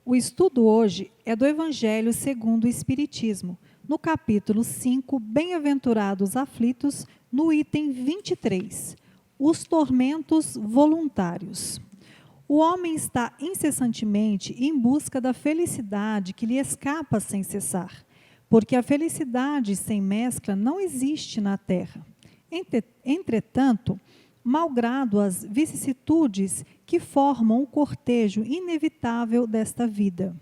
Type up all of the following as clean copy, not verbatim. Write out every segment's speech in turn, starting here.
O estudo hoje é do Evangelho segundo o Espiritismo, no capítulo 5, Bem-aventurados aflitos, no item 23, os tormentos voluntários. O homem está incessantemente em busca da felicidade que lhe escapa sem cessar, porque a felicidade sem mescla não existe na terra. Entretanto, malgrado as vicissitudes que formam o cortejo inevitável desta vida,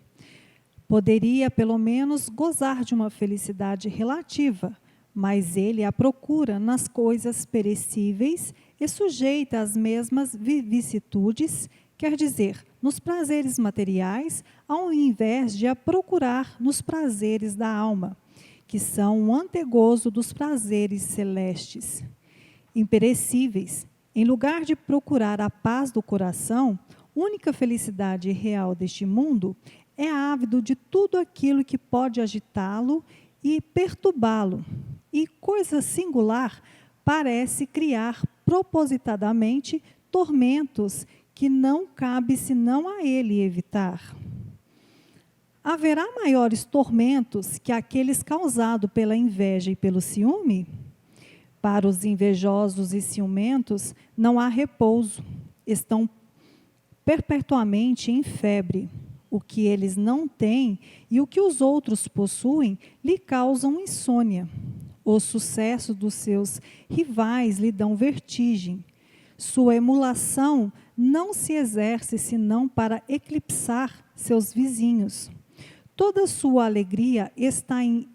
poderia, pelo menos, gozar de uma felicidade relativa, mas ele a procura nas coisas perecíveis e sujeita às mesmas vicissitudes, quer dizer, nos prazeres materiais, ao invés de a procurar nos prazeres da alma, que são o antegozo dos prazeres celestes. Imperecíveis, em lugar de procurar a paz do coração, única felicidade real deste mundo, é ávido de tudo aquilo que pode agitá-lo e perturbá-lo. E, coisa singular, parece criar propositadamente tormentos que não cabe senão a ele evitar. Haverá maiores tormentos que aqueles causados pela inveja e pelo ciúme? Para os invejosos e ciumentos não há repouso, estão perpetuamente em febre. O que eles não têm e o que os outros possuem lhe causam insônia. O sucesso dos seus rivais lhe dão vertigem. Sua emulação não se exerce senão para eclipsar seus vizinhos. Toda sua alegria está em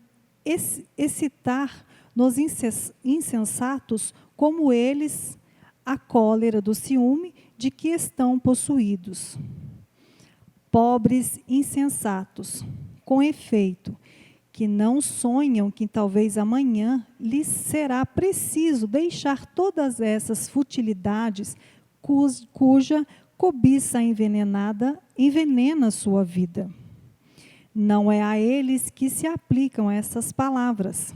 excitar nos insensatos, como eles, a cólera do ciúme de que estão possuídos. Pobres insensatos, com efeito, que não sonham que talvez amanhã lhes será preciso deixar todas essas futilidades cuja cobiça envenenada envenena sua vida. Não é a eles que se aplicam essas palavras.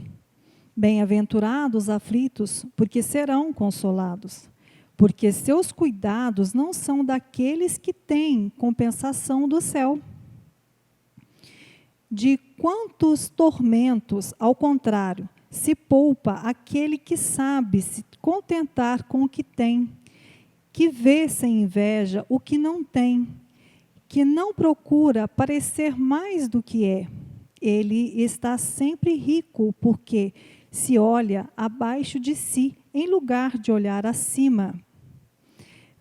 Bem-aventurados aflitos, porque serão consolados. Porque seus cuidados não são daqueles que têm compensação do céu. De quantos tormentos, ao contrário, se poupa aquele que sabe se contentar com o que tem, que vê sem inveja o que não tem, que não procura parecer mais do que é. Ele está sempre rico, porque se olha abaixo de si, em lugar de olhar acima.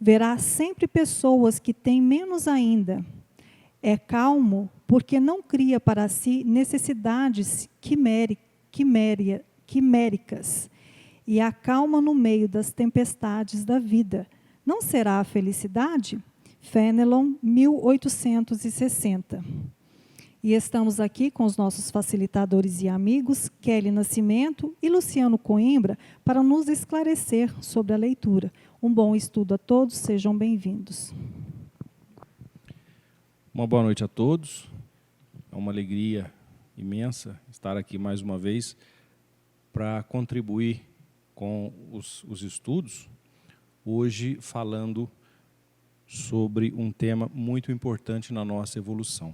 Verá sempre pessoas que têm menos ainda. É calmo porque não cria para si necessidades quiméricas e acalma no meio das tempestades da vida. Não será a felicidade? Fenelon, 1860. E estamos aqui com os nossos facilitadores e amigos, Kelly Nascimento e Luciano Coimbra, para nos esclarecer sobre a leitura. Um bom estudo a todos, sejam bem-vindos. Uma boa noite a todos. É uma alegria imensa estar aqui mais uma vez para contribuir com os estudos, hoje falando sobre um tema muito importante na nossa evolução.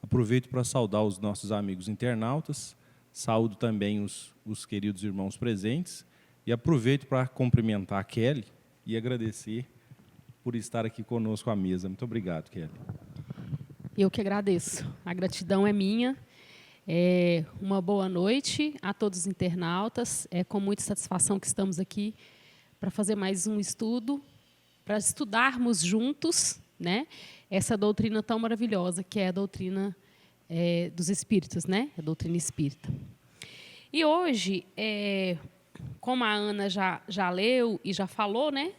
Aproveito para saudar os nossos amigos internautas, saúdo também os queridos irmãos presentes e aproveito para cumprimentar a Kelly e agradecer por estar aqui conosco à mesa. Muito obrigado, Kelly. Eu que agradeço. A gratidão é minha. Uma boa noite a todos os internautas. É com muita satisfação que estamos aqui para fazer mais um estudo, para estudarmos juntos, né, essa doutrina tão maravilhosa, que é a doutrina dos espíritos, né, a doutrina espírita. E hoje, como a Ana já leu e já falou, né,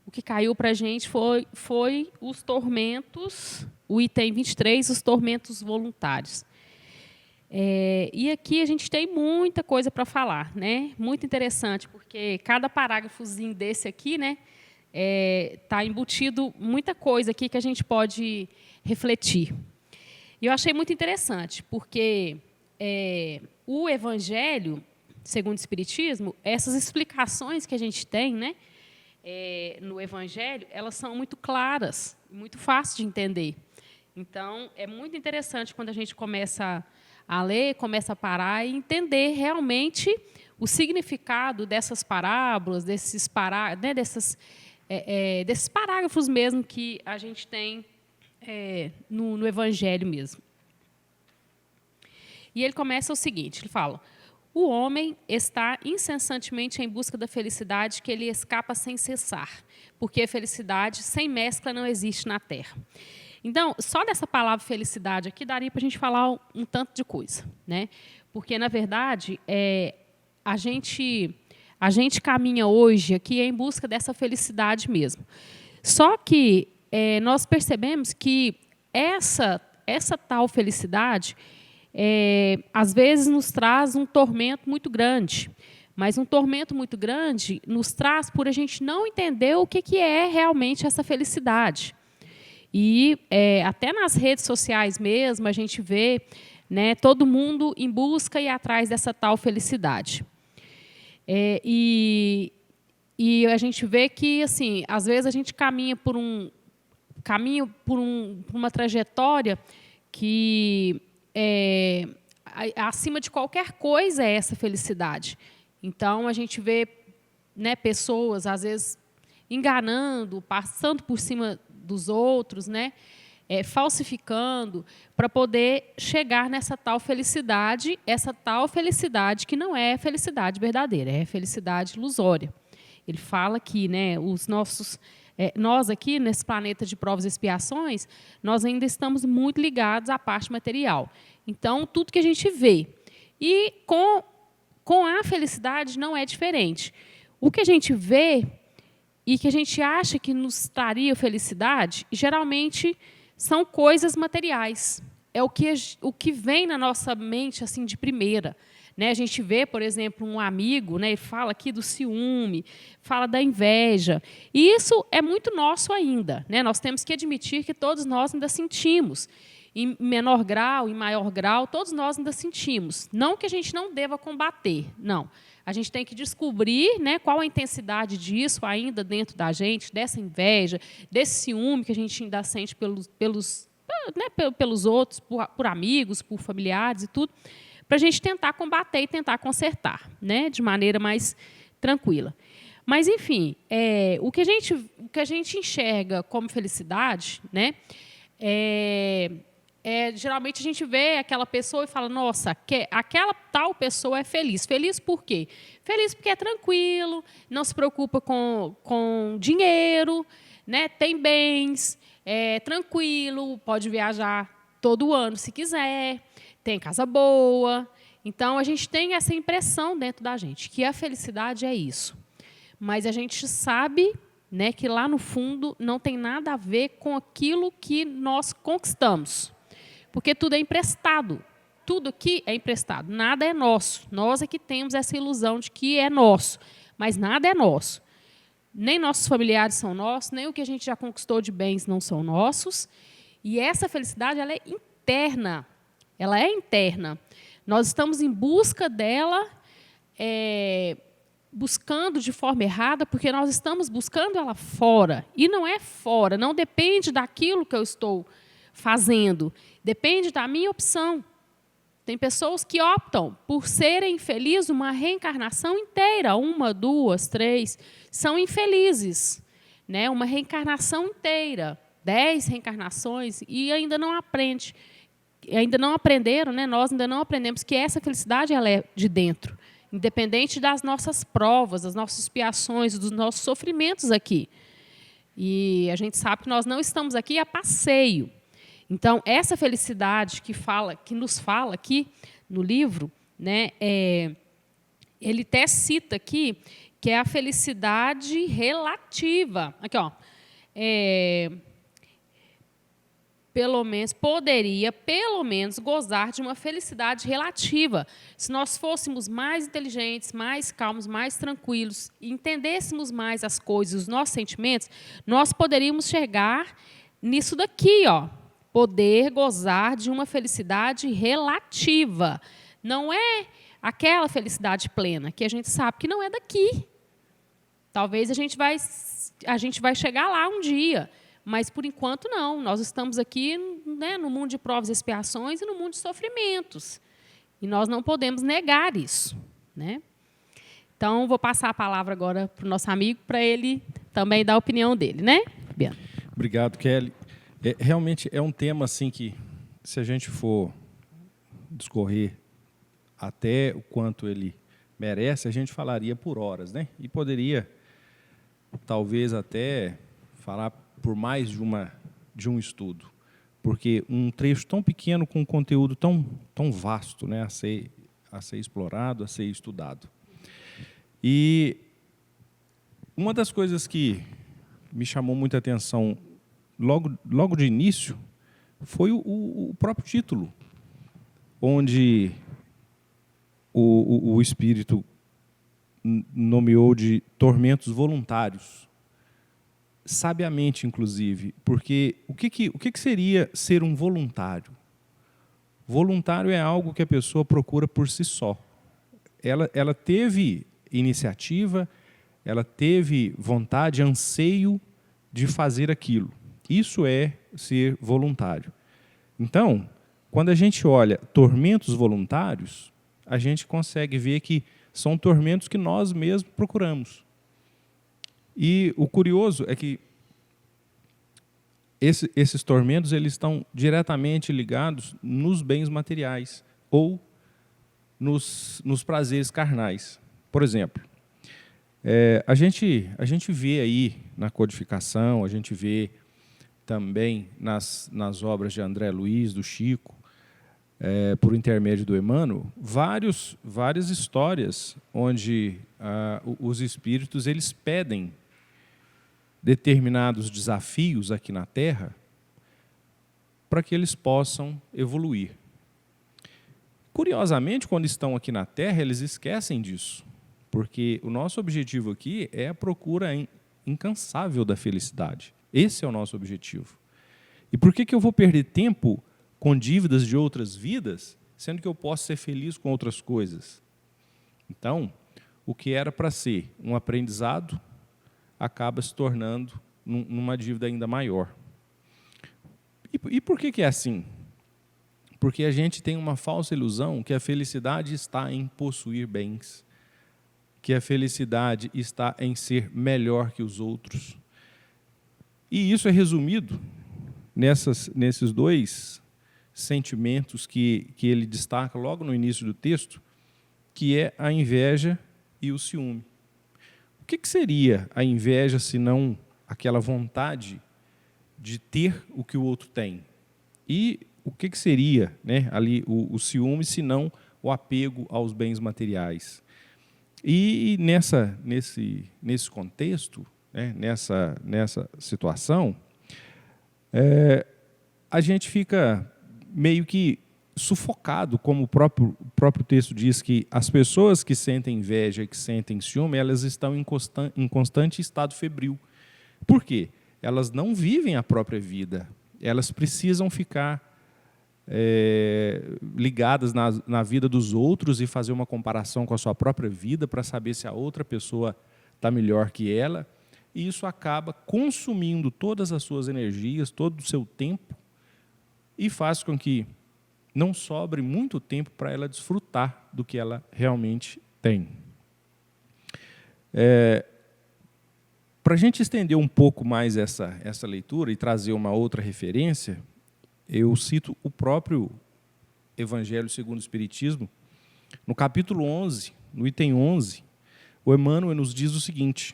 o que caiu para a gente foi os tormentos, o item 23, os tormentos voluntários. E aqui a gente tem muita coisa para falar, né? Muito interessante, porque cada parágrafozinho desse aqui, né, tá embutido muita coisa aqui que a gente pode refletir. E eu achei muito interessante, porque o Evangelho, segundo o Espiritismo, essas explicações que a gente tem, né, no Evangelho, elas são muito claras, muito fáceis de entender. Então, é muito interessante quando a gente começa a ler, começa a parar e entender realmente o significado dessas parábolas, desses parágrafos mesmo que a gente tem no Evangelho mesmo. E ele começa o seguinte, ele fala: o homem está incessantemente em busca da felicidade que ele escapa sem cessar, porque a felicidade sem mescla não existe na terra. Então, só dessa palavra felicidade aqui daria para a gente falar um tanto de coisa, né? Porque, na verdade, a gente caminha hoje aqui em busca dessa felicidade mesmo. Só que nós percebemos que essa tal felicidade, às vezes, nos traz um tormento muito grande. Mas um tormento muito grande nos traz por a gente não entender o que é realmente essa felicidade. E até nas redes sociais mesmo, a gente vê, né, todo mundo em busca e atrás dessa tal felicidade. E a gente vê que, assim, às vezes a gente caminha por uma trajetória que, acima de qualquer coisa, é essa felicidade. Então, a gente vê, né, pessoas, às vezes, enganando, passando por cima dos outros, né, falsificando, para poder chegar nessa tal felicidade, essa tal felicidade que não é felicidade verdadeira, é felicidade ilusória. Ele fala que, né, nós aqui, nesse planeta de provas e expiações, nós ainda estamos muito ligados à parte material. Então, tudo que a gente vê. E com a felicidade não é diferente. O que a gente vê e que a gente acha que nos traria felicidade, geralmente são coisas materiais. É o que vem na nossa mente assim de primeira. Né? A gente vê, por exemplo, um amigo, né, ele fala aqui do ciúme, fala da inveja. E isso é muito nosso ainda. Né? Nós temos que admitir que todos nós ainda sentimos. Em menor grau, em maior grau, todos nós ainda sentimos. Não que a gente não deva combater, não. A gente tem que descobrir, né, qual a intensidade disso ainda dentro da gente, dessa inveja, desse ciúme que a gente ainda sente pelos outros, por amigos, por familiares e tudo, para a gente tentar combater e tentar consertar, né, de maneira mais tranquila. Mas, enfim, o que a gente enxerga como felicidade, né, geralmente a gente vê aquela pessoa e fala, nossa, aquela tal pessoa é feliz. Feliz por quê? Feliz porque é tranquilo, não se preocupa com dinheiro, né, tem bens, é tranquilo, pode viajar todo ano se quiser, tem casa boa. Então, a gente tem essa impressão dentro da gente, que a felicidade é isso. Mas a gente sabe, né, que lá no fundo não tem nada a ver com aquilo que nós conquistamos. Porque tudo é emprestado. Tudo aqui é emprestado. Nada é nosso. Nós é que temos essa ilusão de que é nosso. Mas nada é nosso. Nem nossos familiares são nossos, nem o que a gente já conquistou de bens não são nossos. E essa felicidade, ela é interna. Ela é interna. Nós estamos em busca dela, buscando de forma errada, porque nós estamos buscando ela fora. E não é fora, não depende daquilo que eu estou fazendo. Depende da minha opção. Tem pessoas que optam por serem felizes uma reencarnação inteira, 1, 2, 3, são infelizes, né? Uma reencarnação inteira, 10 reencarnações, e ainda não aprenderam, né? Nós ainda não aprendemos que essa felicidade ela é de dentro, independente das nossas provas, das nossas expiações, dos nossos sofrimentos aqui. E a gente sabe que nós não estamos aqui a passeio. Então, essa felicidade que nos fala aqui no livro, né, ele até cita aqui que é a felicidade relativa. Aqui, ó, poderia, pelo menos, gozar de uma felicidade relativa. Se nós fôssemos mais inteligentes, mais calmos, mais tranquilos, e entendêssemos mais as coisas, os nossos sentimentos, nós poderíamos chegar nisso daqui, ó. Poder gozar de uma felicidade relativa. Não é aquela felicidade plena, que a gente sabe que não é daqui. Talvez a gente vai chegar lá um dia, Mas, por enquanto, não. Nós estamos aqui, né, no mundo de provas e expiações e no mundo de sofrimentos. E nós não podemos negar isso, né? Então, vou passar a palavra agora para o nosso amigo, para ele também dar a opinião dele, né, Fabiano? Obrigado, Kelly. Realmente é um tema assim que, se a gente for discorrer até o quanto ele merece, a gente falaria por horas, né? E poderia, talvez, até falar por mais de um estudo, porque um trecho tão pequeno com um conteúdo tão vasto, né, a ser explorado, a ser estudado. E uma das coisas que me chamou muita atenção logo de início foi o próprio título, onde o Espírito nomeou de tormentos voluntários, sabiamente, inclusive, porque o que seria ser um voluntário? Voluntário é algo que a pessoa procura por si só. Ela teve iniciativa, ela teve vontade, anseio de fazer aquilo. Isso é ser voluntário. Então, quando a gente olha tormentos voluntários, a gente consegue ver que são tormentos que nós mesmos procuramos. E o curioso é que esses tormentos eles estão diretamente ligados nos bens materiais ou nos prazeres carnais. Por exemplo, a gente vê aí na codificação, a gente vê também nas obras de André Luiz, do Chico, por intermédio do Emmanuel, várias histórias onde os espíritos eles pedem determinados desafios aqui na Terra para que eles possam evoluir. Curiosamente, quando estão aqui na Terra, eles esquecem disso, porque o nosso objetivo aqui é a procura incansável da felicidade. Esse é o nosso objetivo. E por que eu vou perder tempo com dívidas de outras vidas, sendo que eu posso ser feliz com outras coisas? Então, o que era para ser um aprendizado acaba se tornando numa dívida ainda maior. E por que é assim? Porque a gente tem uma falsa ilusão que a felicidade está em possuir bens, que a felicidade está em ser melhor que os outros. E isso é resumido nesses dois sentimentos que ele destaca logo no início do texto, que é a inveja e o ciúme. O que seria a inveja, se não aquela vontade de ter o que o outro tem? E o que seria, né, ali o ciúme, se não o apego aos bens materiais? E nesse contexto, né, nessa situação, a gente fica meio que sufocado, como o próprio texto diz, que as pessoas que sentem inveja e que sentem ciúme, elas estão em constante estado febril. Por quê? Elas não vivem a própria vida, elas precisam ficar ligadas na vida dos outros e fazer uma comparação com a sua própria vida para saber se a outra pessoa está melhor que ela, e isso acaba consumindo todas as suas energias, todo o seu tempo, e faz com que não sobre muito tempo para ela desfrutar do que ela realmente tem. Para a gente estender um pouco mais essa leitura e trazer uma outra referência, eu cito o próprio Evangelho segundo o Espiritismo. No capítulo 11, no item 11, o Emmanuel nos diz o seguinte: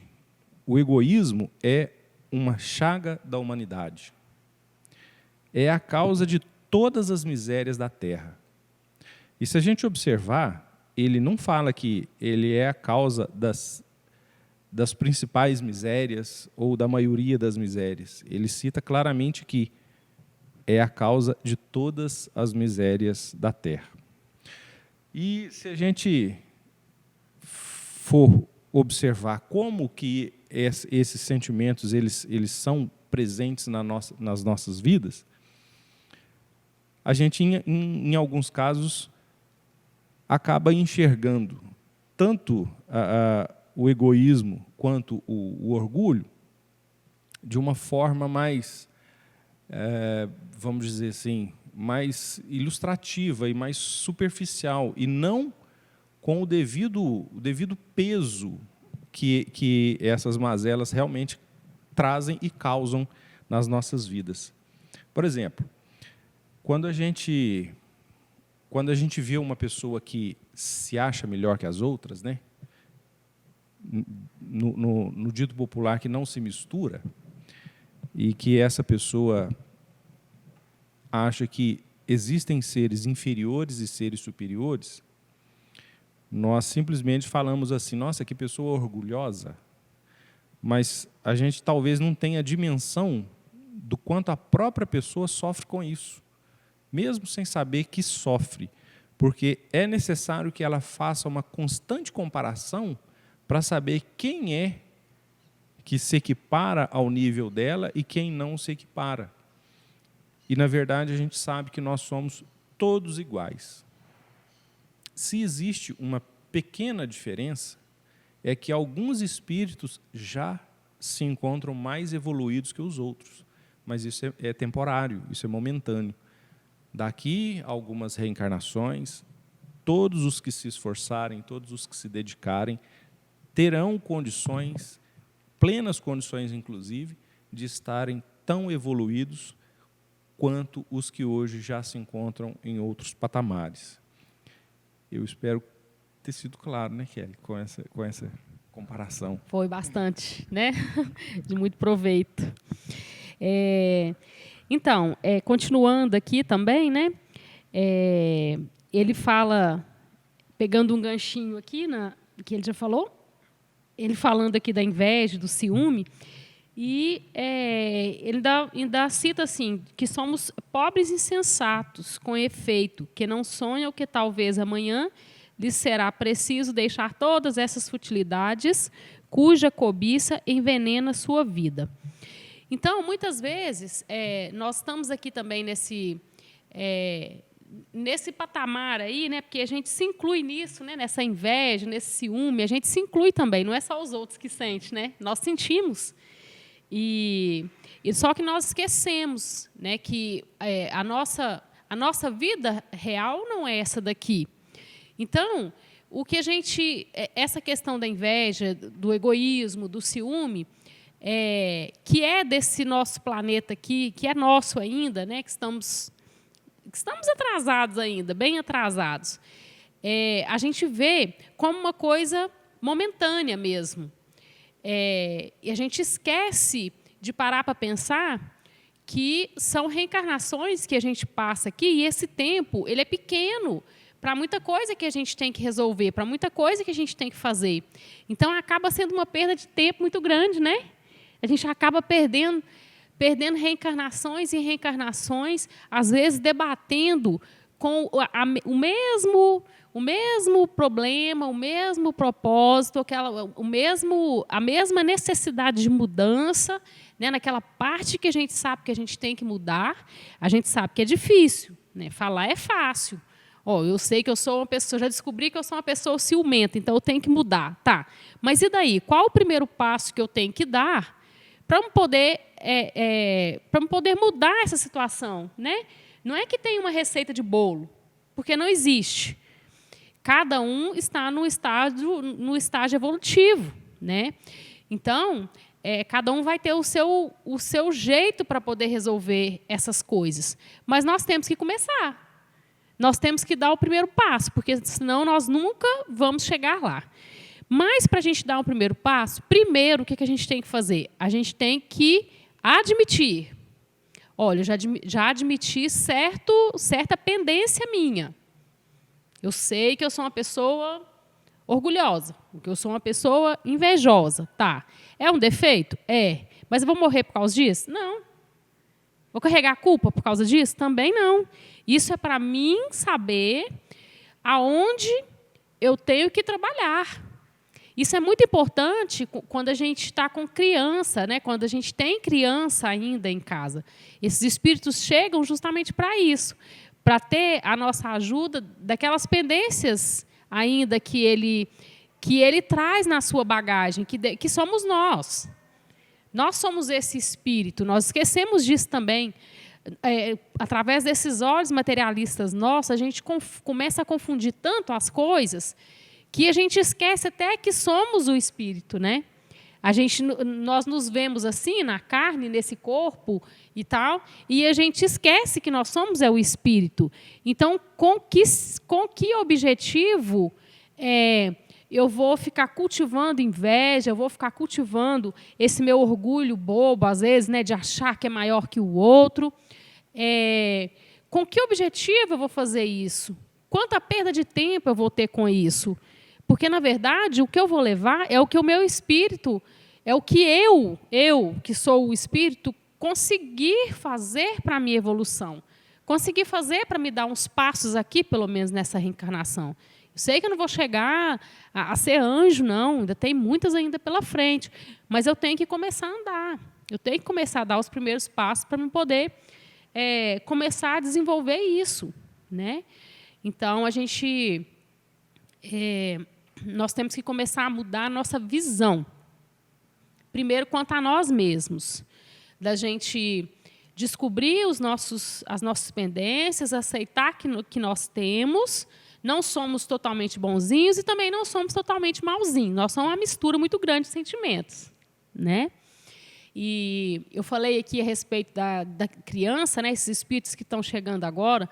o egoísmo é uma chaga da humanidade. É a causa de todas as misérias da Terra. E se a gente observar, ele não fala que ele é a causa das principais misérias ou da maioria das misérias. Ele cita claramente que é a causa de todas as misérias da Terra. E se a gente for observar como que esses sentimentos eles são presentes nas nossas vidas, a gente, em alguns casos, acaba enxergando tanto o egoísmo quanto o orgulho de uma forma mais, vamos dizer assim, mais ilustrativa e mais superficial, e não com o devido peso que essas mazelas realmente trazem e causam nas nossas vidas. Por exemplo, quando a gente vê uma pessoa que se acha melhor que as outras, né? No dito popular, que não se mistura, e que essa pessoa acha que existem seres inferiores e seres superiores, nós simplesmente falamos assim: nossa, que pessoa orgulhosa. Mas a gente talvez não tenha dimensão do quanto a própria pessoa sofre com isso, mesmo sem saber que sofre, porque é necessário que ela faça uma constante comparação para saber quem é que se equipara ao nível dela e quem não se equipara. E, na verdade, a gente sabe que nós somos todos iguais. Se existe uma pequena diferença, é que alguns espíritos já se encontram mais evoluídos que os outros, mas isso é temporário, isso é momentâneo. Daqui a algumas reencarnações, todos os que se esforçarem, todos os que se dedicarem, terão condições, plenas condições, inclusive, de estarem tão evoluídos quanto os que hoje já se encontram em outros patamares. Eu espero ter sido claro, né, Kelly, com essa comparação. Foi bastante, né? De muito proveito. Então, continuando aqui também, né? Ele fala, pegando um ganchinho aqui, que ele já falou, ele falando aqui da inveja, do ciúme, e ele ainda cita assim, que somos pobres insensatos, com efeito, que não sonham que talvez amanhã lhes será preciso deixar todas essas futilidades, cuja cobiça envenena sua vida. Então, muitas vezes, nós estamos aqui também nesse patamar aí, né, porque a gente se inclui nisso, né, nessa inveja, nesse ciúme, a gente se inclui também, não é só os outros que sentem, né? Nós sentimos. E só que nós esquecemos, né, que a nossa vida real não é essa daqui. Então, essa questão da inveja, do egoísmo, do ciúme, que é desse nosso planeta aqui, que é nosso ainda, né, que estamos atrasados ainda, bem atrasados, a gente vê como uma coisa momentânea mesmo. E a gente esquece de parar para pensar que são reencarnações que a gente passa aqui, e esse tempo ele é pequeno para muita coisa que a gente tem que resolver, para muita coisa que a gente tem que fazer. Então, acaba sendo uma perda de tempo muito grande, né? A gente acaba perdendo reencarnações e reencarnações, às vezes debatendo com o mesmo problema, o mesmo propósito, a mesma necessidade de mudança, né, naquela parte que a gente sabe que a gente tem que mudar. A gente sabe que é difícil, né? Falar é fácil. Eu sei que eu sou uma pessoa, já descobri que eu sou uma pessoa ciumenta, então eu tenho que mudar. Tá. Mas e daí? Qual o primeiro passo que eu tenho que dar para eu poder mudar essa situação, né? Não é que tem uma receita de bolo, porque não existe. Cada um está no estágio evolutivo, né? Então, cada um vai ter o seu jeito para poder resolver essas coisas. Mas nós temos que começar. Nós temos que dar o primeiro passo, porque senão nós nunca vamos chegar lá. Mas, para a gente dar o primeiro passo, primeiro, o que a gente tem que fazer? A gente tem que admitir. Olha, eu já admiti certa pendência minha. Eu sei que eu sou uma pessoa orgulhosa, que eu sou uma pessoa invejosa. Tá. É um defeito? É. Mas eu vou morrer por causa disso? Não. Vou carregar a culpa por causa disso? Também não. Isso é para mim saber aonde eu tenho que trabalhar. Isso é muito importante quando a gente está com criança, né? Quando a gente tem criança ainda em casa. Esses espíritos chegam justamente para isso, para ter a nossa ajuda daquelas pendências ainda que ele traz na sua bagagem, que somos nós. Nós somos esse espírito, nós esquecemos disso também. Através desses olhos materialistas nossos, a gente começa a confundir tanto as coisas que a gente esquece até que somos o espírito, né? Nós nos vemos assim, na carne, nesse corpo e tal, e a gente esquece que nós somos o espírito. Então, com que objetivo eu vou ficar cultivando inveja, eu vou ficar cultivando esse meu orgulho bobo, às vezes, né, de achar que é maior que o outro? Com que objetivo eu vou fazer isso? Quanta perda de tempo eu vou ter com isso? Porque, na verdade, o que eu vou levar é o que o meu espírito, é o que eu que sou o espírito, conseguir fazer para a minha evolução. Conseguir fazer para me dar uns passos aqui, pelo menos nessa reencarnação. Eu sei que eu não vou chegar a ser anjo, não, ainda tem muitas ainda pela frente, mas eu tenho que começar a andar. Eu tenho que começar a dar os primeiros passos para eu poder começar a desenvolver isso, né? Então, nós temos que começar a mudar a nossa visão. Primeiro, quanto a nós mesmos, da gente descobrir as nossas pendências, aceitar que nós temos, não somos totalmente bonzinhos e também não somos totalmente malzinhos. Nós somos uma mistura muito grande de sentimentos, né? E eu falei aqui a respeito da criança, né, esses espíritos que estão chegando agora,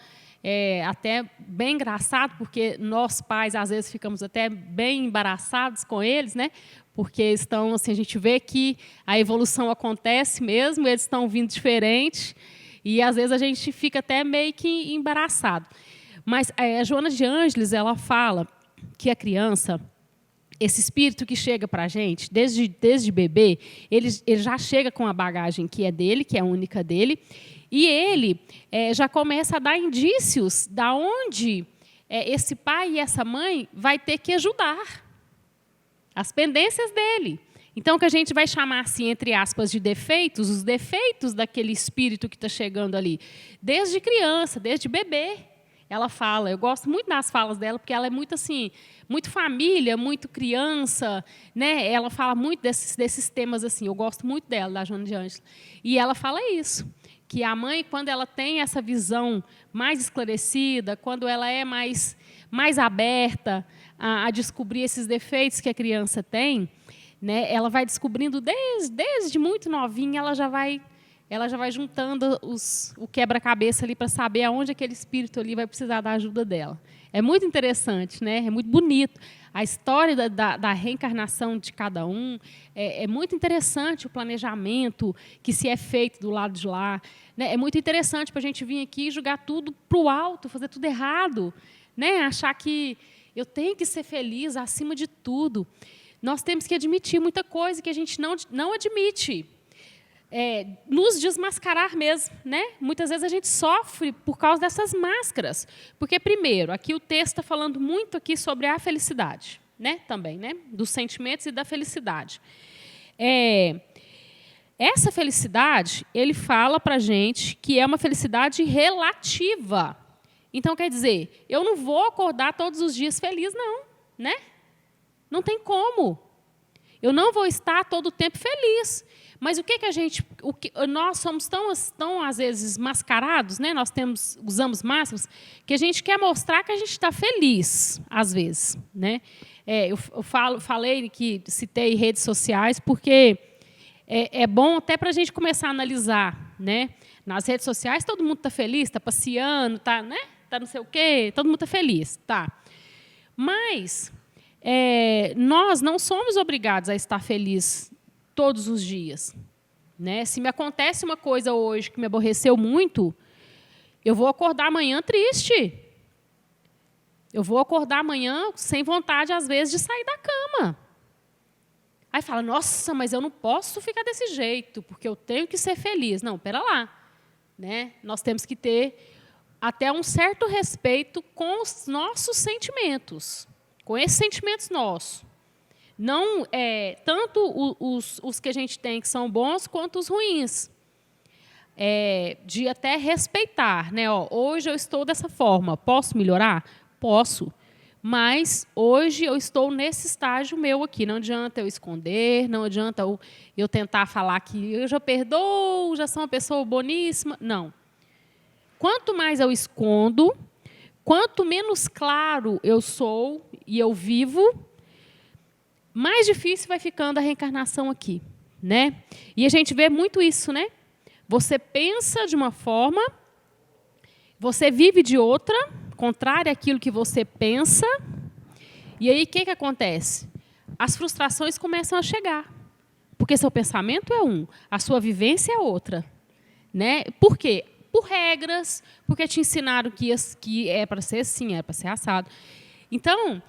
até bem engraçado, porque nós pais, às vezes, ficamos até bem embaraçados com eles, né? Porque estão, assim, a gente vê que a evolução acontece mesmo, eles estão vindo diferente, e, às vezes, a gente fica até meio que embaraçado. Mas a Joana de Ângeles, ela fala que a criança, esse espírito que chega para a gente, desde bebê, ele já chega com a bagagem que é dele, que é única dele, e ele já começa a dar indícios de onde esse pai e essa mãe vai ter que ajudar. As pendências dele. Então, o que a gente vai chamar, assim, entre aspas, de defeitos, os defeitos daquele espírito que está chegando ali, desde criança, desde bebê. Ela fala, eu gosto muito das falas dela, porque ela é muito assim, muito família, muito criança, né? Ela fala muito desses temas assim, eu gosto muito dela, da Joana de Ângeles. E ela fala isso, que a mãe, quando ela tem essa visão mais esclarecida, quando ela é mais aberta a descobrir esses defeitos que a criança tem, né? Ela vai descobrindo desde muito novinha, ela já vai juntando o quebra-cabeça ali para saber aonde aquele espírito ali vai precisar da ajuda dela. É muito interessante, né? É muito bonito. A história da reencarnação de cada um é muito interessante, o planejamento que se é feito do lado de lá. Né? É muito interessante para a gente vir aqui e jogar tudo para o alto, fazer tudo errado, né? Achar que eu tenho que ser feliz acima de tudo. Nós temos que admitir muita coisa que a gente não admite. Nos desmascarar mesmo, né? Muitas vezes a gente sofre por causa dessas máscaras, porque primeiro, aqui o texto está falando muito aqui sobre a felicidade, né? Também, né? Dos sentimentos e da felicidade. Essa felicidade, ele fala para a gente que é uma felicidade relativa. Então, quer dizer, eu não vou acordar todos os dias feliz, não, né? Não tem como. Eu não vou estar todo o tempo feliz. Mas nós somos tão às vezes mascarados, né? Nós usamos máscaras que a gente quer mostrar que a gente está feliz, às vezes, né? Eu falei que citei redes sociais porque é bom até para a gente começar a analisar, né? Nas redes sociais todo mundo está feliz, está passeando, está, né? Tá não sei o quê, todo mundo está feliz, tá? Mas nós não somos obrigados a estar felizes todos os dias, né? Se me acontece uma coisa hoje que me aborreceu muito, eu vou acordar amanhã triste. Eu vou acordar amanhã sem vontade, às vezes, de sair da cama. Aí fala, nossa, mas eu não posso ficar desse jeito, porque eu tenho que ser feliz. Não, pera lá, né? Nós temos que ter até um certo respeito com os nossos sentimentos, com esses sentimentos nossos. Não tanto os que a gente tem que são bons, quanto os ruins. De até respeitar. Né? Hoje eu estou dessa forma, posso melhorar? Posso. Mas hoje eu estou nesse estágio meu aqui. Não adianta eu esconder, não adianta eu tentar falar que eu já perdoo, já sou uma pessoa boníssima. Não. Quanto mais eu escondo, quanto menos claro eu sou e eu vivo, mais difícil vai ficando a reencarnação aqui, né? E a gente vê muito isso, né? Você pensa de uma forma, você vive de outra, contrária àquilo que você pensa, e aí o que acontece? As frustrações começam a chegar, porque seu pensamento é um, a sua vivência é outra, né? Por quê? Por regras, porque te ensinaram que é para ser assim, é para ser assado. Então,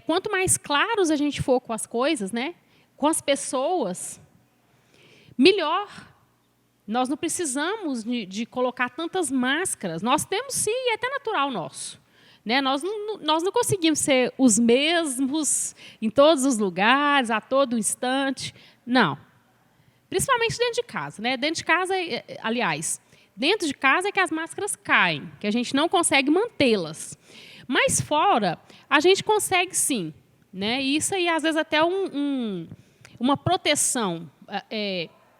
quanto mais claros a gente for com as coisas, né, com as pessoas, melhor. Nós não precisamos de colocar tantas máscaras. Nós temos, sim, e é até natural nosso. Né? Nós não conseguimos ser os mesmos em todos os lugares, a todo instante. Não. Principalmente dentro de casa. Né? Dentro de casa, aliás, dentro de casa é que as máscaras caem, que a gente não consegue mantê-las. Mas fora, a gente consegue, sim. Né? E isso aí, às vezes, até uma proteção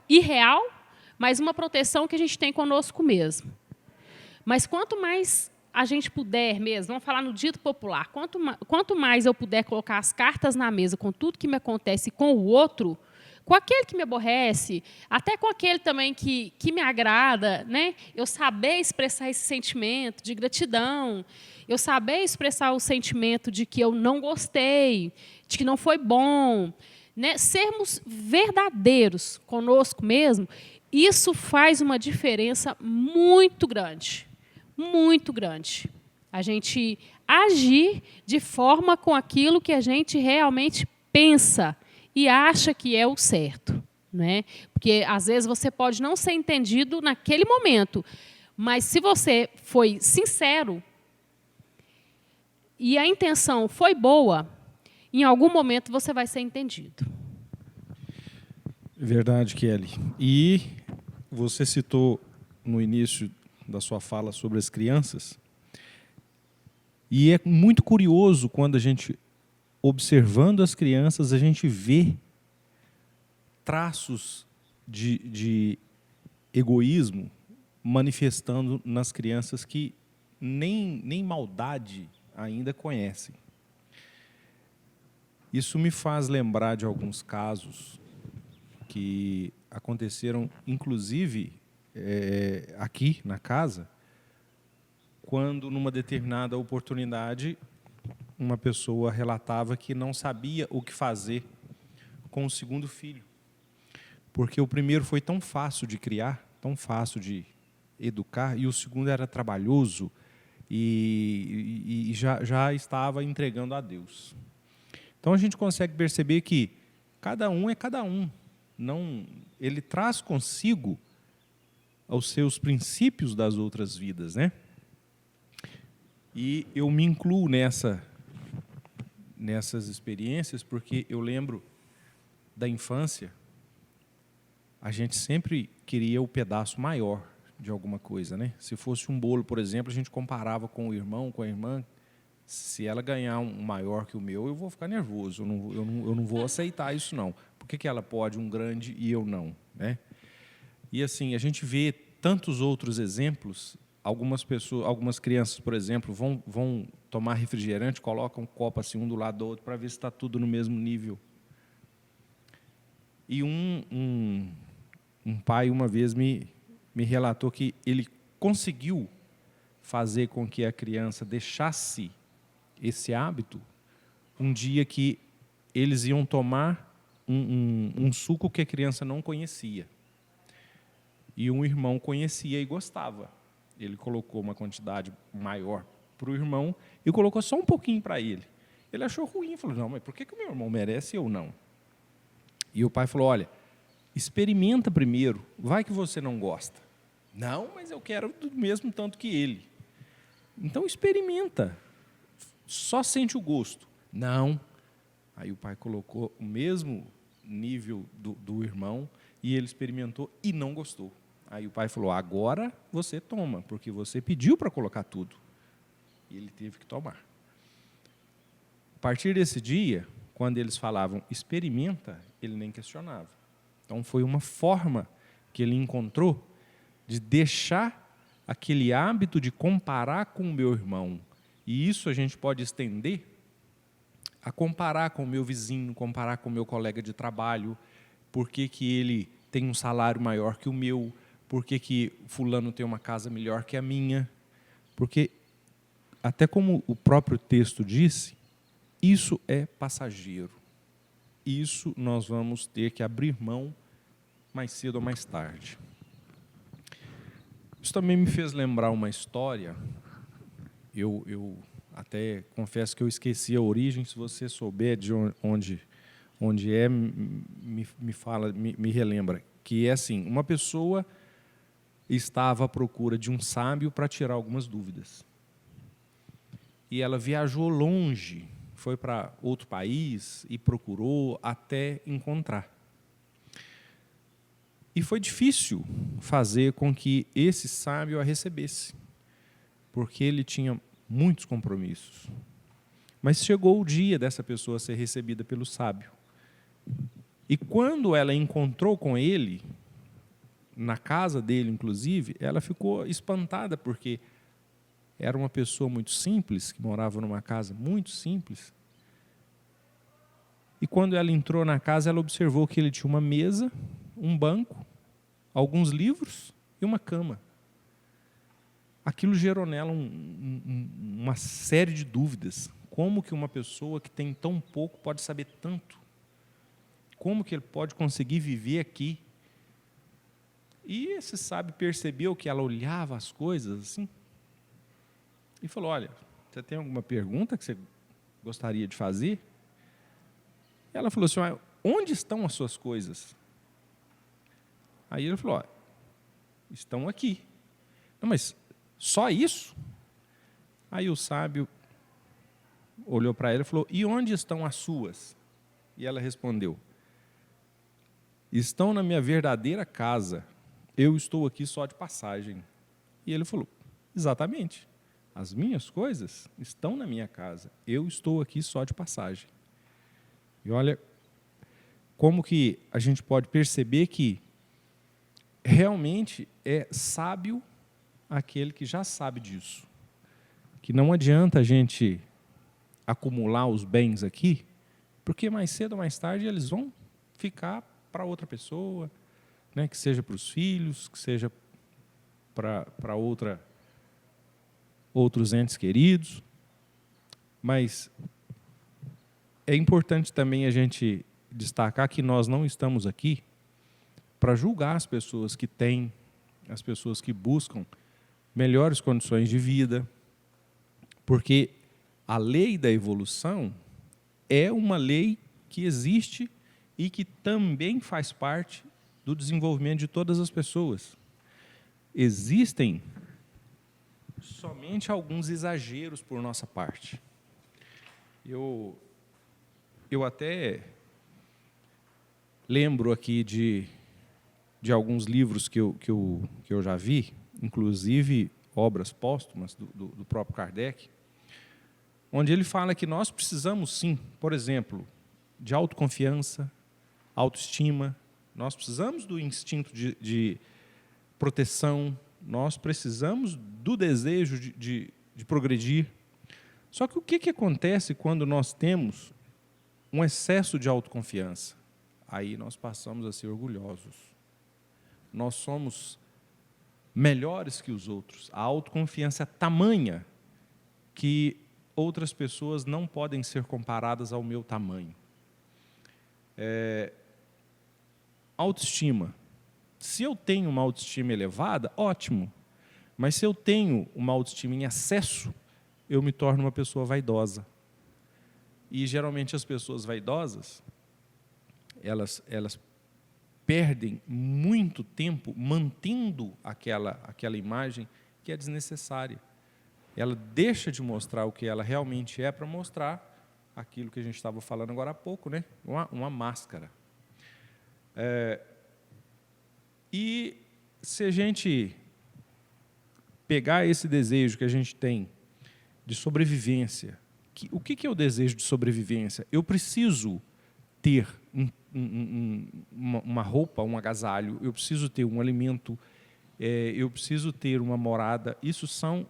irreal, mas uma proteção que a gente tem conosco mesmo. Mas quanto mais a gente puder mesmo, vamos falar no dito popular, quanto mais eu puder colocar as cartas na mesa com tudo que me acontece com o outro, com aquele que me aborrece, até com aquele também que me agrada, né? Eu saber expressar esse sentimento de gratidão, eu saber expressar o sentimento de que eu não gostei, de que não foi bom, né? Sermos verdadeiros conosco mesmo, isso faz uma diferença muito grande, muito grande. A gente agir de forma com aquilo que a gente realmente pensa e acha que é o certo. Né? Porque, às vezes, você pode não ser entendido naquele momento, mas se você foi sincero e a intenção foi boa, em algum momento você vai ser entendido. Verdade, Kelly. E você citou no início da sua fala sobre as crianças, e é muito curioso quando a gente, observando as crianças, a gente vê traços de egoísmo manifestando nas crianças que nem maldade ainda conhecem. Isso me faz lembrar de alguns casos que aconteceram, inclusive, aqui na casa, quando, numa determinada oportunidade, uma pessoa relatava que não sabia o que fazer com o segundo filho, porque o primeiro foi tão fácil de criar, tão fácil de educar, e o segundo era trabalhoso e já estava entregando a Deus. Então, a gente consegue perceber que cada um é cada um. Não, ele traz consigo os seus princípios das outras vidas, né? E eu me incluo nessas experiências, porque eu lembro da infância, a gente sempre queria o pedaço maior de alguma coisa, né? Se fosse um bolo, por exemplo, a gente comparava com o irmão, com a irmã. Se ela ganhar um maior que o meu, eu vou ficar nervoso, eu não vou aceitar isso, não. Por que ela pode um grande e eu não? Né? E assim, a gente vê tantos outros exemplos. Algumas crianças, por exemplo, vão tomar refrigerante, colocam um copo assim, um do lado do outro, para ver se está tudo no mesmo nível. E um pai, uma vez, me relatou que ele conseguiu fazer com que a criança deixasse esse hábito um dia que eles iam tomar um suco que a criança não conhecia. E um irmão conhecia e gostava. Ele colocou uma quantidade maior para o irmão e colocou só um pouquinho para ele. Ele achou ruim, falou, não, mas por que o meu irmão merece e eu não? E o pai falou, olha, experimenta primeiro, vai que você não gosta. Não, mas eu quero do mesmo tanto que ele. Então experimenta, só sente o gosto. Não. Aí o pai colocou o mesmo nível do irmão e ele experimentou e não gostou. Aí o pai falou, agora você toma, porque você pediu para colocar tudo. E ele teve que tomar. partir desse dia, quando eles falavam experimenta, ele nem questionava. Então foi uma forma que ele encontrou de deixar aquele hábito de comparar com o meu irmão. E isso a gente pode estender a comparar com o meu vizinho, comparar com o meu colega de trabalho, por que ele tem um salário maior que o meu, por que fulano tem uma casa melhor que a minha. Porque, até como o próprio texto disse, isso é passageiro. Isso nós vamos ter que abrir mão mais cedo ou mais tarde. Isso também me fez lembrar uma história. Eu até confesso que eu esqueci a origem. Se você souber de onde é, me fala, me relembra. Que é assim, uma pessoa estava à procura de um sábio para tirar algumas dúvidas. E ela viajou longe, foi para outro país e procurou até encontrar. E foi difícil fazer com que esse sábio a recebesse, porque ele tinha muitos compromissos. Mas chegou o dia dessa pessoa ser recebida pelo sábio. E quando ela encontrou com ele, na casa dele, inclusive, ela ficou espantada, porque era uma pessoa muito simples, que morava numa casa muito simples. E quando ela entrou na casa, ela observou que ele tinha uma mesa, um banco, alguns livros e uma cama. Aquilo gerou nela uma série de dúvidas. Como que uma pessoa que tem tão pouco pode saber tanto? Como que ele pode conseguir viver aqui? E esse sábio percebeu que ela olhava as coisas assim e falou, olha, você tem alguma pergunta que você gostaria de fazer? Ela falou assim, onde estão as suas coisas? Aí ele falou, estão aqui. Não, mas só isso? Aí o sábio olhou para ela e falou, e onde estão as suas? E ela respondeu, estão na minha verdadeira casa, eu estou aqui só de passagem. E ele falou, exatamente, as minhas coisas estão na minha casa, eu estou aqui só de passagem. E olha como que a gente pode perceber que realmente é sábio aquele que já sabe disso. Que não adianta a gente acumular os bens aqui, porque mais cedo ou mais tarde eles vão ficar para outra pessoa, né, que seja para os filhos, que seja para outros entes queridos. Mas é importante também a gente destacar que nós não estamos aqui para julgar as pessoas que têm, as pessoas que buscam melhores condições de vida, porque a lei da evolução é uma lei que existe e que também faz parte do desenvolvimento de todas as pessoas. Existem somente alguns exageros por nossa parte. Eu até lembro aqui de alguns livros que eu já vi, inclusive obras póstumas do próprio Kardec, onde ele fala que nós precisamos, sim, por exemplo, de autoconfiança, autoestima, nós precisamos do instinto de proteção, nós precisamos do desejo de progredir. Só que o que acontece quando nós temos um excesso de autoconfiança? Aí nós passamos a ser orgulhosos. Nós somos melhores que os outros. A autoconfiança é tamanha que outras pessoas não podem ser comparadas ao meu tamanho. Autoestima. Se eu tenho uma autoestima elevada, ótimo. Mas se eu tenho uma autoestima em excesso, eu me torno uma pessoa vaidosa. E geralmente as pessoas vaidosas, elas perdem muito tempo mantendo aquela imagem que é desnecessária. Ela deixa de mostrar o que ela realmente é para mostrar aquilo que a gente estava falando agora há pouco, né? Uma máscara. E se a gente pegar esse desejo que a gente tem de sobrevivência, o que é o desejo de sobrevivência? Eu preciso ter uma roupa, um agasalho, eu preciso ter um alimento, eu preciso ter uma morada. Isso são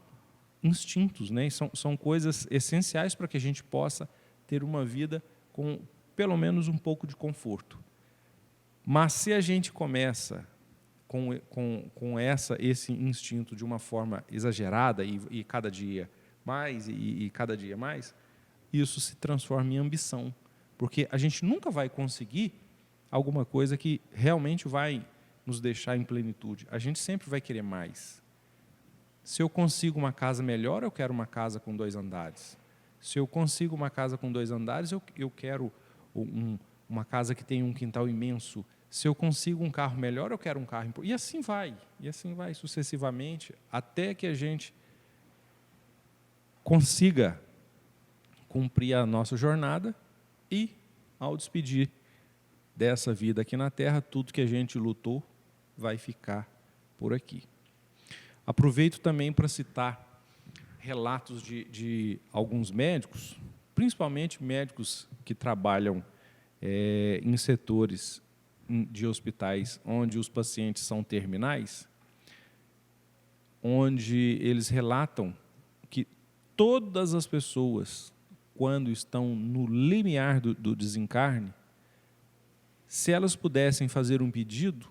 instintos, né? São coisas essenciais para que a gente possa ter uma vida com pelo menos um pouco de conforto. Mas se a gente começa com esse instinto de uma forma exagerada e cada dia mais e cada dia mais, isso se transforma em ambição, porque a gente nunca vai conseguir alguma coisa que realmente vai nos deixar em plenitude. A gente sempre vai querer mais. Se eu consigo uma casa melhor, eu quero uma casa com 2 andares. Se eu consigo uma casa com 2 andares, eu quero uma casa que tenha um quintal imenso. Se eu consigo um carro melhor, eu quero um carro. E assim vai sucessivamente, até que a gente consiga cumprir a nossa jornada e, ao despedir dessa vida aqui na Terra, tudo que a gente lutou vai ficar por aqui. Aproveito também para citar relatos de alguns médicos, principalmente médicos que trabalham em setores de hospitais onde os pacientes são terminais, onde eles relatam que todas as pessoas, quando estão no limiar do desencarne, se elas pudessem fazer um pedido,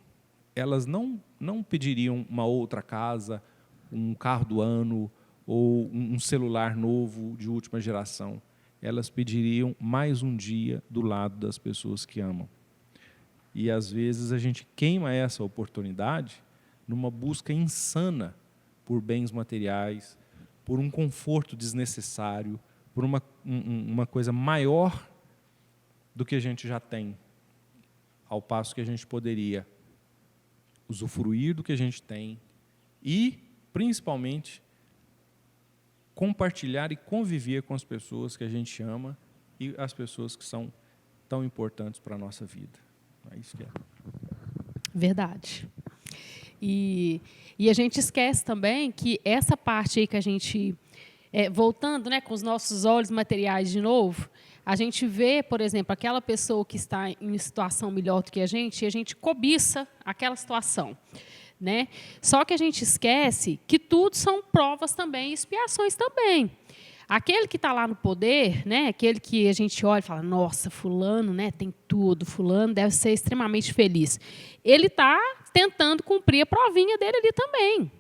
elas não pediriam uma outra casa, um carro do ano ou um celular novo de última geração. Elas pediriam mais um dia do lado das pessoas que amam. E, às vezes, a gente queima essa oportunidade numa busca insana por bens materiais, por um conforto desnecessário, por uma coisa maior do que a gente já tem, ao passo que a gente poderia usufruir do que a gente tem e, principalmente, compartilhar e conviver com as pessoas que a gente ama e as pessoas que são tão importantes para a nossa vida. É isso que é. Verdade. E a gente esquece também que essa parte aí que a gente, voltando, né, com os nossos olhos materiais de novo, a gente vê, por exemplo, aquela pessoa que está em situação melhor do que a gente, e a gente cobiça aquela situação, né? Só que a gente esquece que tudo são provas também, expiações também. Aquele que está lá no poder, né, aquele que a gente olha e fala, nossa, fulano, né, tem tudo, fulano deve ser extremamente feliz. Ele está tentando cumprir a provinha dele ali também,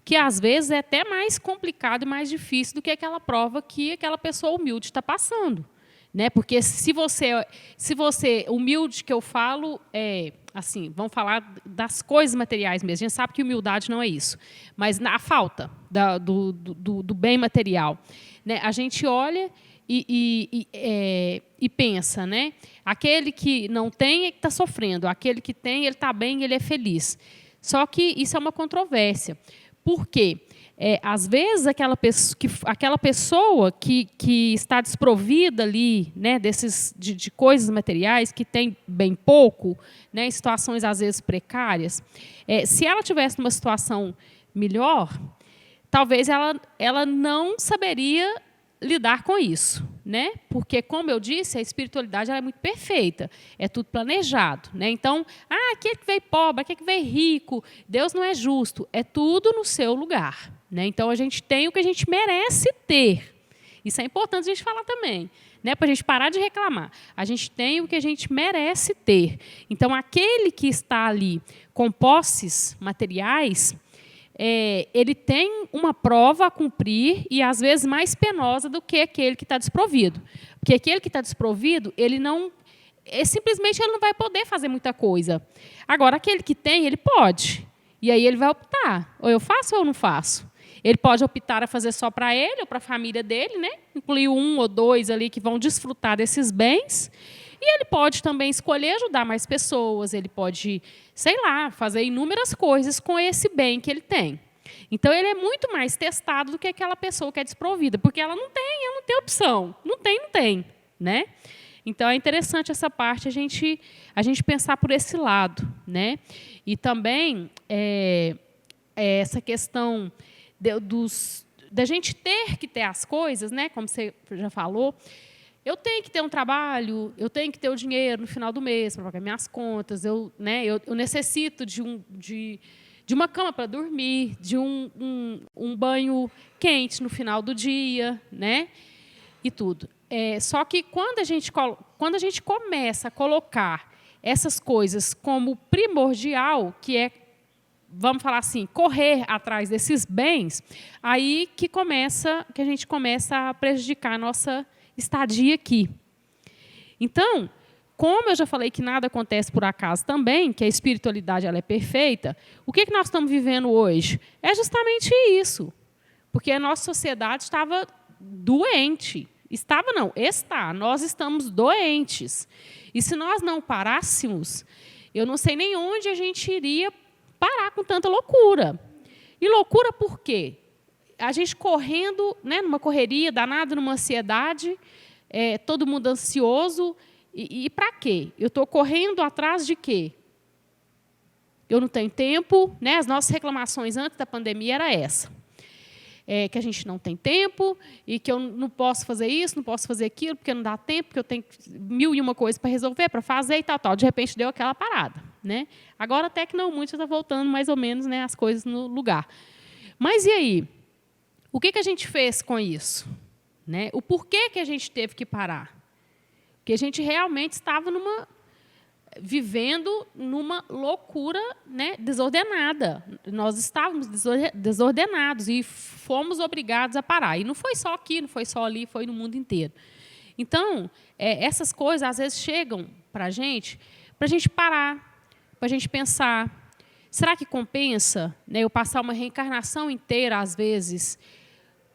que às vezes é até mais complicado e mais difícil do que aquela prova que aquela pessoa humilde está passando. Né? Porque se você humilde, que eu falo, assim, vamos falar das coisas materiais mesmo. A gente sabe que humildade não é isso, mas na falta do bem material, né? A gente olha e pensa, né? Aquele que não tem é que está sofrendo, aquele que tem, ele está bem, ele é feliz. Só que isso é uma controvérsia. Por quê? Às vezes, aquela pessoa que está desprovida ali, né, de coisas materiais, que tem bem pouco, né, em situações, às vezes, precárias, se ela tivesse numa situação melhor, talvez ela não saberia lidar com isso, né? Porque, como eu disse, a espiritualidade ela é muito perfeita, é tudo planejado, né? Então, aquele que veio pobre, aquele que veio rico, Deus não é justo, é tudo no seu lugar, né? Então, a gente tem o que a gente merece ter. Isso é importante a gente falar também, né? Para a gente parar de reclamar. A gente tem o que a gente merece ter. Então, aquele que está ali com posses materiais, ele tem uma prova a cumprir e, às vezes, mais penosa do que aquele que está desprovido. Porque aquele que está desprovido, ele não... simplesmente ele não vai poder fazer muita coisa. Agora, aquele que tem, ele pode. E aí ele vai optar. Ou eu faço ou eu não faço. Ele pode optar a fazer só para ele ou para a família dele, né? Incluir 1 ou 2 ali que vão desfrutar desses bens. E ele pode também escolher ajudar mais pessoas, ele pode, sei lá, fazer inúmeras coisas com esse bem que ele tem. Então, ele é muito mais testado do que aquela pessoa que é desprovida, porque ela não tem opção. Não tem, né? Então, é interessante essa parte, a gente pensar por esse lado, né? E também essa questão da gente ter que ter as coisas, né, como você já falou, eu tenho que ter um trabalho, eu tenho que ter o dinheiro no final do mês para pagar minhas contas, eu necessito de uma cama para dormir, de um banho quente no final do dia, né, e tudo. Só que quando a gente começa a colocar essas coisas como primordial, que é, vamos falar assim, correr atrás desses bens, aí que a gente começa a prejudicar a nossa estadia aqui. Então, como eu já falei que nada acontece por acaso também, que a espiritualidade ela é perfeita, o que nós estamos vivendo hoje? É justamente isso. Porque a nossa sociedade estava doente. Estava, não, está. Nós estamos doentes. E se nós não parássemos, eu não sei nem onde a gente iria parar com tanta loucura. E loucura por quê? A gente correndo, né, numa correria danada, numa ansiedade, todo mundo ansioso. E para quê? Eu estou correndo atrás de quê? Eu não tenho tempo. Né? As nossas reclamações antes da pandemia era essa. Que a gente não tem tempo e que eu não posso fazer isso, não posso fazer aquilo, porque não dá tempo, porque eu tenho 1001 coisas para resolver, para fazer e tal. De repente, deu aquela parada. Né? Agora, até que não muito, já está voltando mais ou menos, né, as coisas no lugar. Mas, e aí? O que a gente fez com isso? Né? O porquê que a gente teve que parar? Porque a gente realmente estava vivendo numa loucura, né, desordenada. Nós estávamos desordenados e fomos obrigados a parar. E não foi só aqui, não foi só ali, foi no mundo inteiro. Então, essas coisas, às vezes, chegam para a gente parar, para a gente pensar, será que compensa, né, eu passar uma reencarnação inteira, às vezes,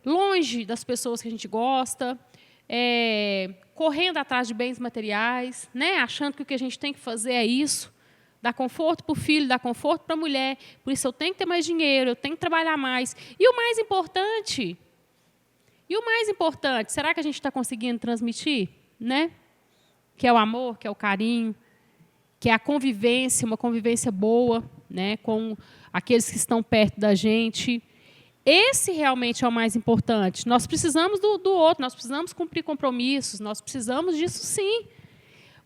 longe das pessoas que a gente gosta, correndo atrás de bens materiais, né, achando que o que a gente tem que fazer é isso, dar conforto para o filho, dar conforto para a mulher, por isso eu tenho que ter mais dinheiro, eu tenho que trabalhar mais. E o mais importante, será que a gente está conseguindo transmitir? Né? Que é o amor, que é o carinho, que é a convivência, uma convivência boa, né, com aqueles que estão perto da gente. Esse realmente é o mais importante. Nós precisamos do outro, nós precisamos cumprir compromissos, nós precisamos disso sim.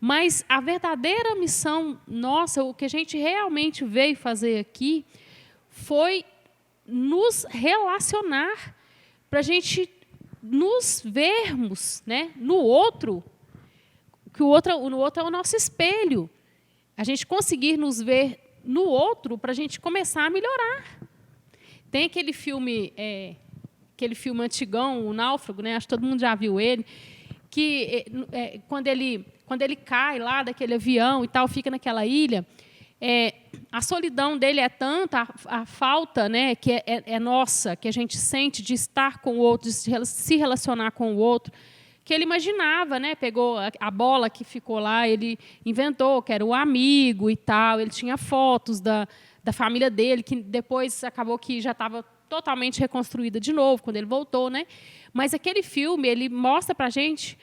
Mas a verdadeira missão nossa, o que a gente realmente veio fazer aqui, foi nos relacionar, para a gente nos vermos, né, no outro, que o outro é o nosso espelho. A gente conseguir nos ver no outro para a gente começar a melhorar. Tem aquele filme antigão, O Náufrago, né? Acho que todo mundo já viu ele, que quando ele cai lá daquele avião e tal, fica naquela ilha, a solidão dele é tanta, a falta, né, que é nossa, que a gente sente de estar com o outro, de se relacionar com o outro, que ele imaginava, né, pegou a bola que ficou lá, ele inventou que era o amigo e tal, ele tinha fotos da família dele, que depois acabou que já estava totalmente reconstruída de novo, quando ele voltou. Né? Mas aquele filme ele mostra para a gente,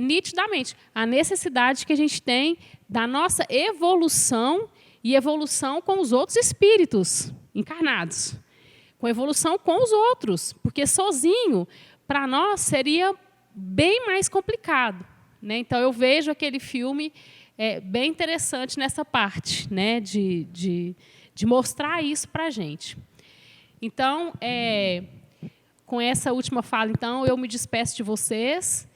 nitidamente, a necessidade que a gente tem da nossa evolução, e evolução com os outros espíritos encarnados, com evolução com os outros, porque sozinho, para nós, seria bem mais complicado. Né? Então, eu vejo aquele filme bem interessante nessa parte, né? de mostrar isso para a gente. Então, com essa última fala, então, eu me despeço de vocês.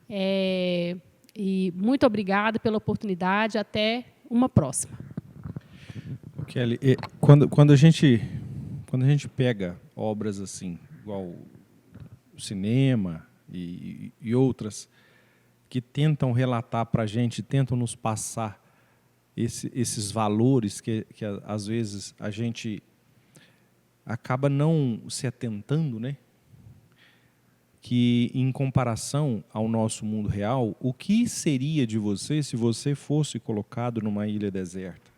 E muito obrigada pela oportunidade. Até uma próxima. Kelly, quando a gente pega obras assim, igual o cinema e outras, que tentam relatar para a gente, tentam nos passar esses valores que às vezes a gente acaba não se atentando, né? Que, em comparação ao nosso mundo real, o que seria de você se você fosse colocado numa ilha deserta?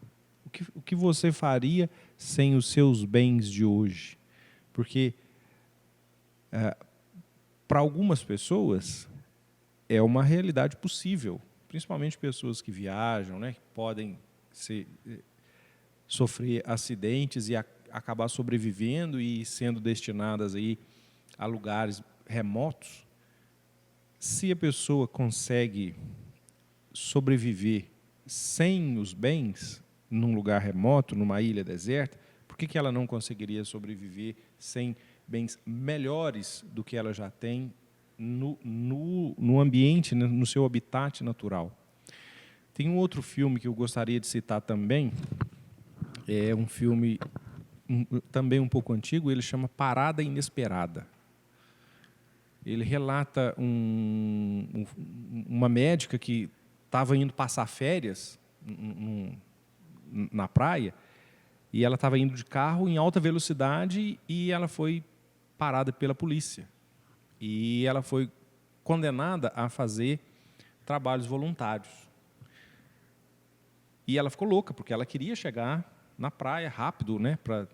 O que você faria sem os seus bens de hoje? Porque, para algumas pessoas, é uma realidade possível, principalmente pessoas que viajam, né, que podem sofrer acidentes e acabar sobrevivendo e sendo destinadas aí a lugares remotos, se a pessoa consegue sobreviver sem os bens num lugar remoto, numa ilha deserta, por que ela não conseguiria sobreviver sem bens melhores do que ela já tem no ambiente, no seu habitat natural? Tem um outro filme que eu gostaria de citar também, é um filme também um pouco antigo, ele chama Parada Inesperada. Ele relata uma médica que estava indo passar férias na praia, e ela estava indo de carro em alta velocidade e ela foi parada pela polícia. E ela foi condenada a fazer trabalhos voluntários. E ela ficou louca, porque ela queria chegar na praia rápido, né, para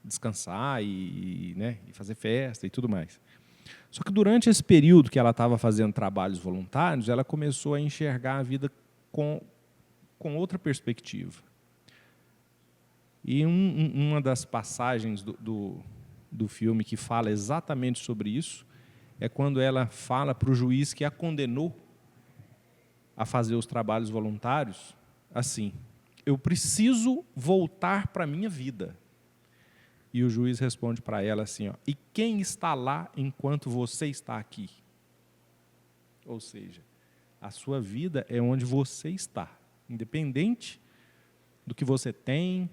descansar e fazer festa e tudo mais. Só que durante esse período que ela estava fazendo trabalhos voluntários, ela começou a enxergar a vida com outra perspectiva. E uma das passagens do filme que fala exatamente sobre isso é quando ela fala para o juiz que a condenou a fazer os trabalhos voluntários assim: eu preciso voltar para a minha vida. E o juiz responde para ela assim, ó, e quem está lá enquanto você está aqui? Ou seja, a sua vida é onde você está, independente do que você tem,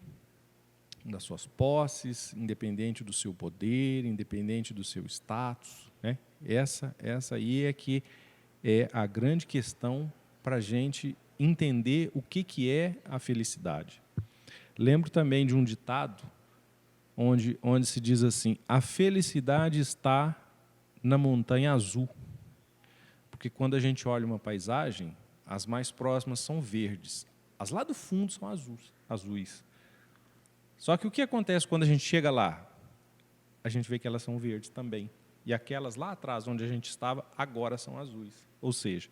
das suas posses, independente do seu poder, independente do seu status, né? Essa aí é que é a grande questão para a gente entender o que é a felicidade. Lembro também de um ditado onde se diz assim: a felicidade está na montanha azul. Porque quando a gente olha uma paisagem, as mais próximas são verdes, as lá do fundo são azuis. Só que o que acontece quando a gente chega lá? A gente vê que elas são verdes também. E aquelas lá atrás, onde a gente estava, agora são azuis. Ou seja,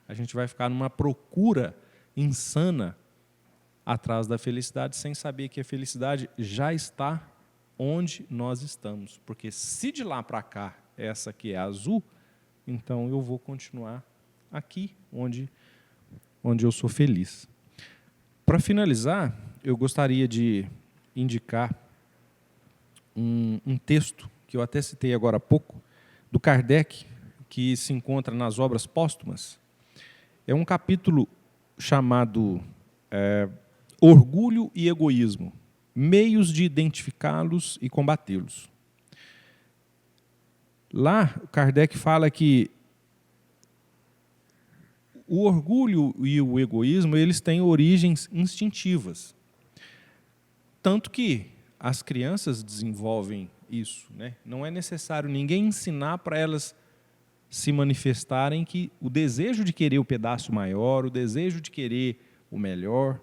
a gente vai ficar numa procura insana atrás da felicidade, sem saber que a felicidade já está onde nós estamos. Porque se de lá para cá, essa aqui é azul, então eu vou continuar aqui, onde eu sou feliz. Para finalizar, eu gostaria de indicar um texto que eu até citei agora há pouco, do Kardec, que se encontra nas obras póstumas. É um capítulo chamado Orgulho e Egoísmo, meios de identificá-los e combatê-los. Lá, Kardec fala que o orgulho e o egoísmo, eles têm origens instintivas. Tanto que as crianças desenvolvem isso, né? Não é necessário ninguém ensinar para elas se manifestarem que o desejo de querer o pedaço maior, o desejo de querer o melhor,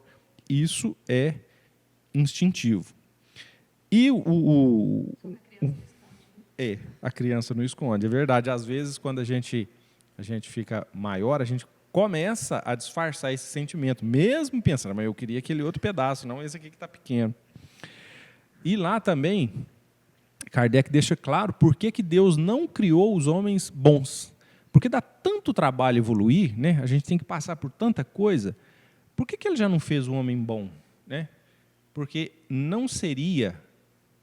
isso é instintivo. E a criança não esconde. É verdade, às vezes, quando a gente fica maior, a gente começa a disfarçar esse sentimento, mesmo pensando, mas eu queria aquele outro pedaço, não esse aqui que está pequeno. E lá também, Kardec deixa claro por que Deus não criou os homens bons. Porque dá tanto trabalho evoluir, né? A gente tem que passar por tanta coisa. Por que ele já não fez o homem bom? Né? Porque não seria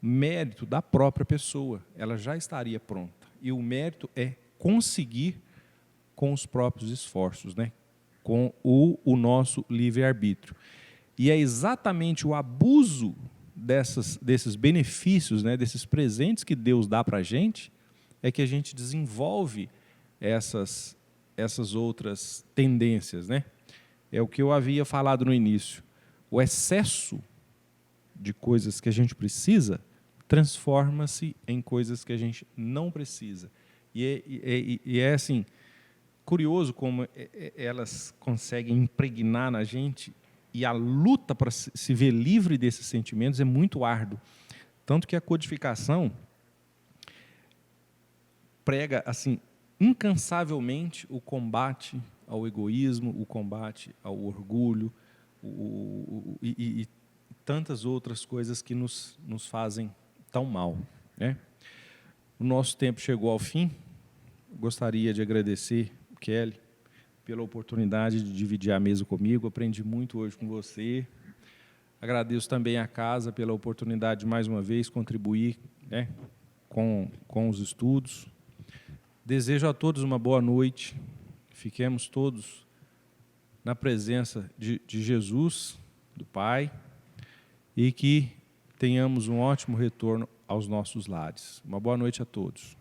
mérito da própria pessoa, ela já estaria pronta. E o mérito é conseguir com os próprios esforços, né? Com o nosso livre-arbítrio. E é exatamente o abuso desses benefícios, né, desses presentes que Deus dá para a gente, é que a gente desenvolve essas outras tendências, né? É o que eu havia falado no início. O excesso de coisas que a gente precisa transforma-se em coisas que a gente não precisa. E é assim, curioso como elas conseguem impregnar na gente, e a luta para se ver livre desses sentimentos é muito árdua. Tanto que a codificação prega assim, incansavelmente o combate ao egoísmo, o combate ao orgulho e tantas outras coisas que nos fazem tão mal, né? O nosso tempo chegou ao fim. Gostaria de agradecer, Kelly, pela oportunidade de dividir a mesa comigo. Aprendi muito hoje com você. Agradeço também à casa pela oportunidade de, mais uma vez, contribuir, né, com os estudos. Desejo a todos uma boa noite. Fiquemos todos na presença de Jesus, do Pai, e que tenhamos um ótimo retorno aos nossos lares. Uma boa noite a todos.